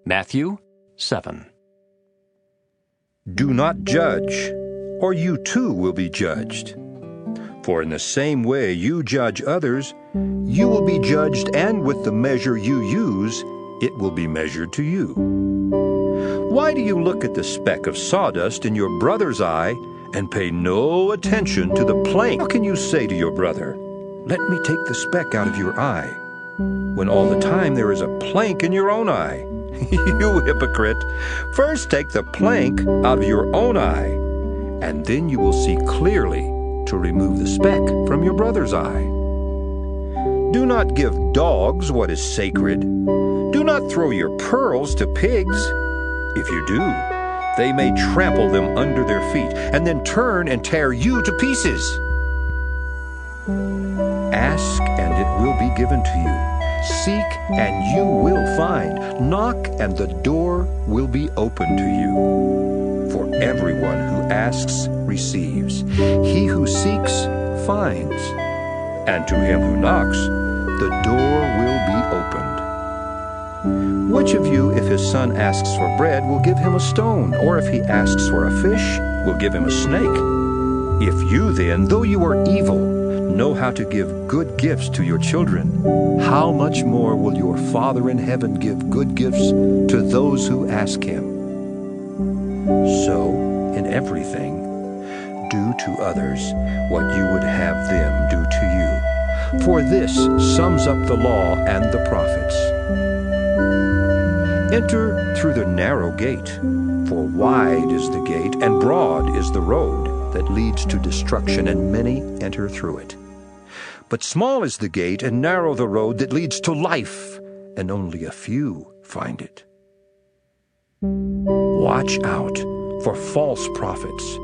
Matthew 7. Do not judge, or you too will be judged. For in the same way you judge others, you will be judged, and with the measure you use, it will be measured to you. Why do you look at the speck of sawdust in your brother's eye and pay no attention to the plank? How can you say to your brother, "Let me take the speck out of your eye," when all the time there is a plank in your own eye? You hypocrite! First take the plank out of your own eye, and then you will see clearly to remove the speck from your brother's eye. Do not give dogs what is sacred. Do not throw your pearls to pigs. If you do, they may trample them under their feet, and then turn and tear you to pieces. Ask, and it will be given to you. Seek, and you will find. Knock, and the door will be open to you. For everyone who asks receives. He who seeks finds. And to him who knocks, the door will be opened. Which of you, if his son asks for bread, will give him a stone? Or if he asks for a fish, will give him a snake? If you then, though you are evil, know how to give good gifts to your children, how much more will your Father in heaven give good gifts to those who ask him? So, in everything, do to others what you would have them do to you. For this sums up the law and the prophets. Enter through the narrow gate, for wide is the gate and broad is the road that leads to destruction, and many enter through it. But small is the gate and narrow the road that leads to life, and only a few find it. Watch out for false prophets.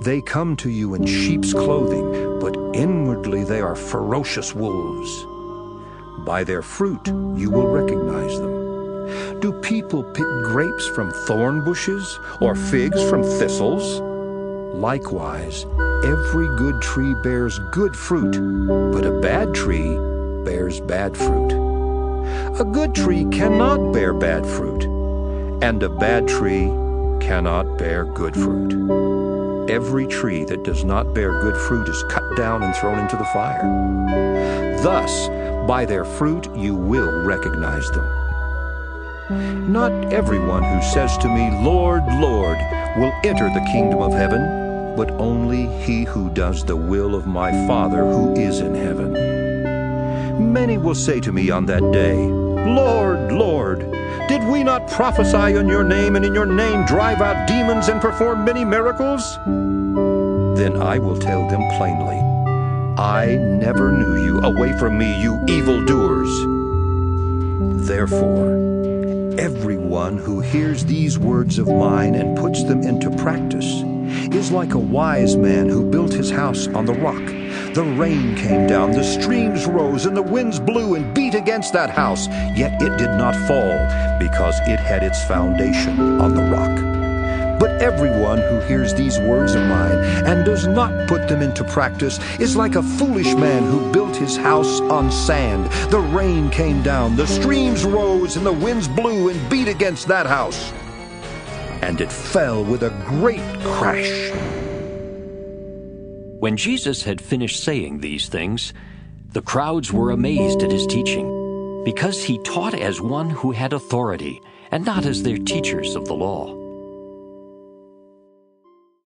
They come to you in sheep's clothing, but inwardly they are ferocious wolves. By their fruit you will recognize them. Do people pick grapes from thorn bushes, or figs from thistles? Likewise, every good tree bears good fruit, but a bad tree bears bad fruit. A good tree cannot bear bad fruit, and a bad tree cannot bear good fruit. Every tree that does not bear good fruit is cut down and thrown into the fire. Thus, by their fruit you will recognize them. Not everyone who says to me, "Lord, Lord," will enter the kingdom of heaven, but only he who does the will of my Father who is in heaven. Many will say to me on that day, "Lord, Lord, did we not prophesy in your name, and in your name drive out demons and perform many miracles?" Then I will tell them plainly, "I never knew you. Away from me, you evildoers." Therefore, everyone who hears these words of mine and puts them into practice is like a wise man who built his house on the rock. The rain came down, the streams rose, and the winds blew and beat against that house, yet it did not fall, because it had its foundation on the rock. But everyone who hears these words of mine and does not put them into practice is like a foolish man who built his house on sand. The rain came down, the streams rose, and the winds blew and beat against that house, and it fell with a great crash. When Jesus had finished saying these things, the crowds were amazed at his teaching, because he taught as one who had authority, and not as their teachers of the law.